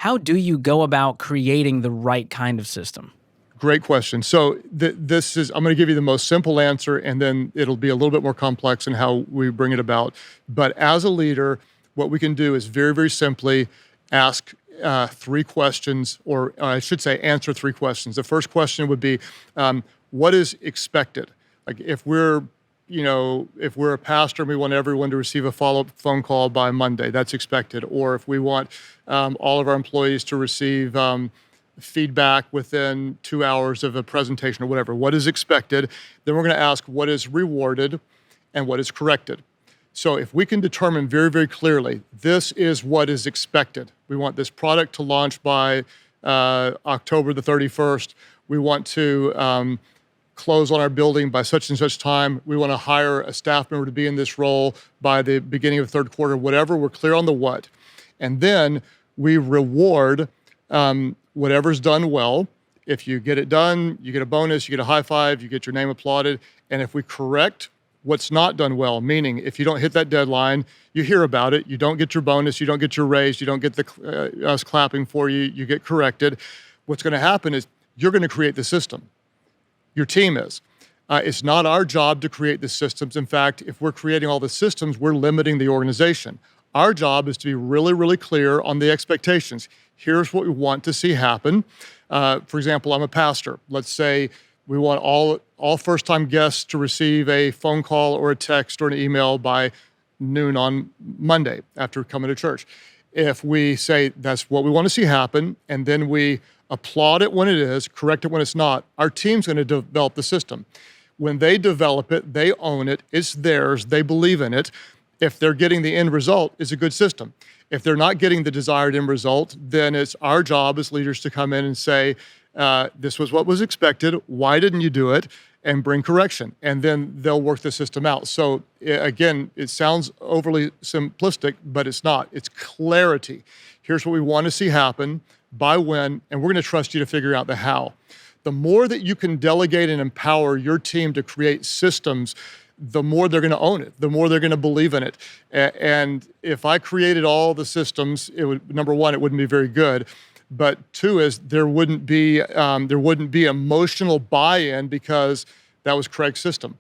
how do you go about creating the right kind of system? Great question. So I'm going to give you the most simple answer, and then it'll be a little bit more complex in how we bring it about. But as a leader, what we can do is very, very simply ask three questions, or I should say answer three questions. The first question would be, what is expected? Like if we're a pastor and we want everyone to receive a follow-up phone call by Monday, that's expected. Or if we want all of our employees to receive feedback within 2 hours of a presentation or whatever, what is expected? Then we're going to ask what is rewarded and what is corrected. So if we can determine very, very clearly, this is what is expected. We want this product to launch by October the 31st. We want to close on our building by such and such time. We want to hire a staff member to be in this role by the beginning of the third quarter, whatever. We're clear on the what. And then we reward whatever's done well. If you get it done, you get a bonus, you get a high five, you get your name applauded. And if we correct what's not done well, meaning if you don't hit that deadline, you hear about it, you don't get your bonus, you don't get your raise, you don't get us clapping for you, you get corrected. What's going to happen is you're going to create the system. Your team is. It's not our job to create the systems. In fact, if we're creating all the systems, we're limiting the organization. Our job is to be really, really clear on the expectations. Here's what we want to see happen. For example, I'm a pastor. Let's say we want all first-time guests to receive a phone call or a text or an email by noon on Monday after coming to church. If we say that's what we want to see happen, and then we applaud it when it is, correct it when it's not, our team's going to develop the system. When they develop it, they own it, it's theirs, they believe in it. If they're getting the end result, it's a good system. If they're not getting the desired end result, then it's our job as leaders to come in and say, this was what was expected, why didn't you do it, and bring correction. And then they'll work the system out. So again, it sounds overly simplistic, but it's not. It's clarity. Here's what we want to see happen, by when, and we're going to trust you to figure out the how. The more that you can delegate and empower your team to create systems, the more they're going to own it, the more they're going to believe in it. And if I created all the systems, it would, number one, it wouldn't be very good. But two is there wouldn't be emotional buy-in because that was Craig's system.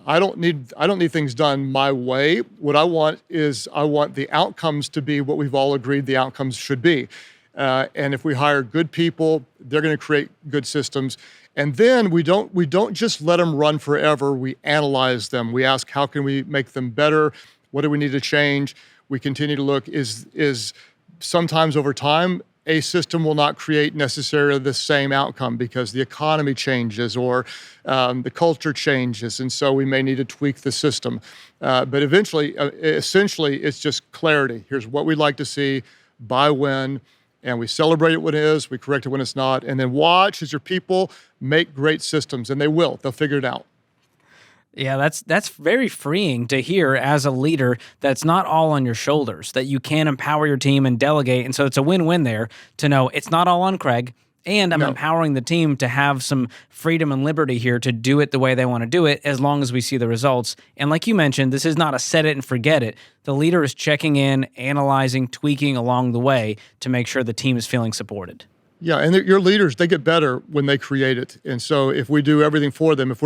I don't need things done my way. What I want the outcomes to be what we've all agreed the outcomes should be. And if we hire good people, they're going to create good systems. And then we don't just let them run forever. We analyze them. We ask, how can we make them better? What do we need to change? We continue to look, is sometimes over time, a system will not create necessarily the same outcome because the economy changes or the culture changes. And so we may need to tweak the system. But essentially, it's just clarity. Here's what we'd like to see, by when, and we celebrate it when it is, we correct it when it's not, and then watch as your people make great systems, and they will. They'll figure it out. Yeah, that's very freeing to hear as a leader that's not all on your shoulders, that you can empower your team and delegate. And so it's a win-win there to know it's not all on Craig, and I'm empowering the team to have some freedom and liberty here to do it the way they want to do it as long as we see the results. And like you mentioned, this is not a set it and forget it. The leader is checking in, analyzing, tweaking along the way to make sure the team is feeling supported. Yeah, and your leaders, they get better when they create it. And so if we do everything for them, if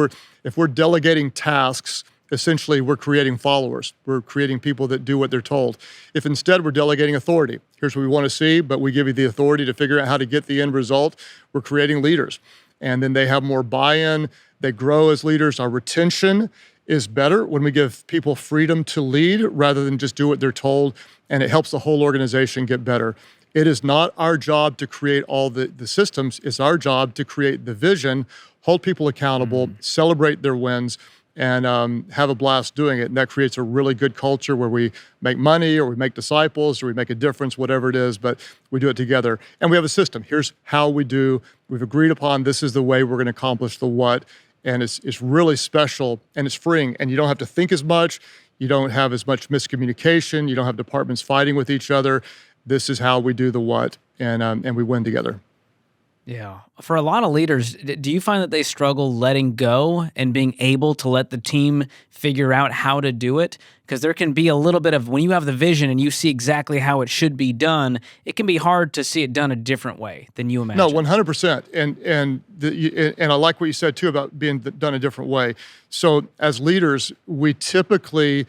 we're delegating tasks, essentially we're creating followers. We're creating people that do what they're told. If instead we're delegating authority, here's what we want to see, but we give you the authority to figure out how to get the end result, we're creating leaders. And then they have more buy-in, they grow as leaders. Our retention is better when we give people freedom to lead rather than just do what they're told, and it helps the whole organization get better. It is not our job to create all the systems. It's our job to create the vision, hold people accountable, celebrate their wins, and have a blast doing it. And that creates a really good culture where we make money or we make disciples or we make a difference, whatever it is, but we do it together. And we have a system. Here's how we do. We've agreed upon this is the way we're going to accomplish the what. And it's really special and it's freeing. And you don't have to think as much. You don't have as much miscommunication. You don't have departments fighting with each other. This is how we do the what, and we win together. Yeah. For a lot of leaders, do you find that they struggle letting go and being able to let the team figure out how to do it? Because there can be a little bit of, when you have the vision and you see exactly how it should be done, it can be hard to see it done a different way than you No, imagine. 100%. And I like what you said too about being done a different way. So as leaders, we typically,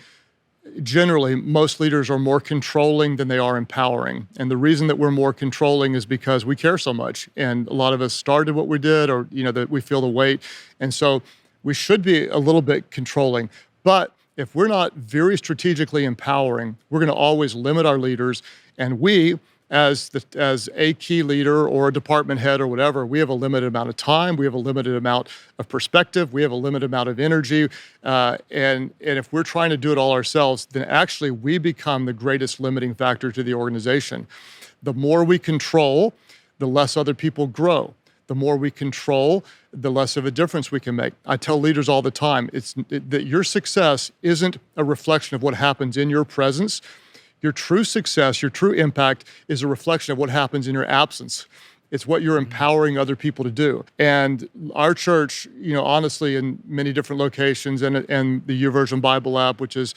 generally, most leaders are more controlling than they are empowering. And the reason that we're more controlling is because we care so much. And a lot of us started what we did, or that we feel the weight. And so we should be a little bit controlling. But if we're not very strategically empowering, we're going to always limit our leaders. And we, as a key leader or a department head or whatever, we have a limited amount of time, we have a limited amount of perspective, we have a limited amount of energy, and if we're trying to do it all ourselves, then actually we become the greatest limiting factor to the organization. The more we control, the less other people grow. The more we control, the less of a difference we can make. I tell leaders all the time, that your success isn't a reflection of what happens in your presence. Your true success, your true impact is a reflection of what happens in your absence. It's what you're empowering other people to do. And our church, honestly, in many different locations, and the YouVersion Bible app, which is,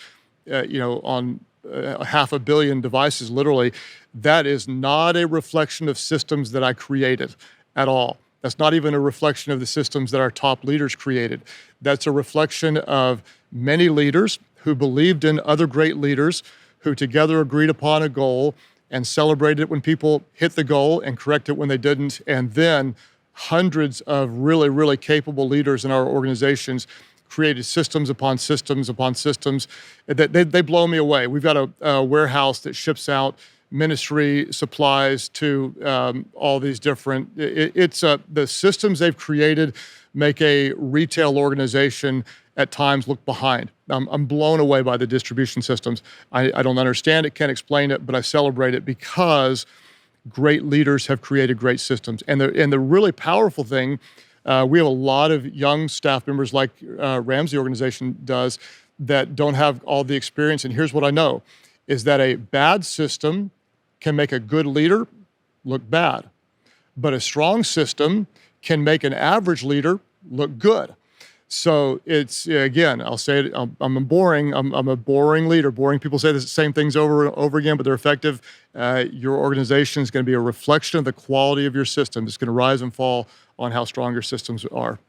on 500 million devices, literally, that is not a reflection of systems that I created at all. That's not even a reflection of the systems that our top leaders created. That's a reflection of many leaders who believed in other great leaders, who together agreed upon a goal and celebrated it when people hit the goal and corrected it when they didn't. And then hundreds of really, really capable leaders in our organizations created systems upon systems upon systems. They blow me away. We've got a warehouse that ships out ministry supplies to all these different, the systems they've created make a retail organization at times look behind. I'm blown away by the distribution systems. I don't understand it, can't explain it, but I celebrate it because great leaders have created great systems. And the really powerful thing, we have a lot of young staff members like Ramsey organization does that don't have all the experience. And here's what I know, is that a bad system can make a good leader look bad, but a strong system can make an average leader look good. So it's, again, I'll say it, I'm a boring leader. Boring people say the same things over and over again, but they're effective. Your organization is going to be a reflection of the quality of your system. It's going to rise and fall on how strong your systems are.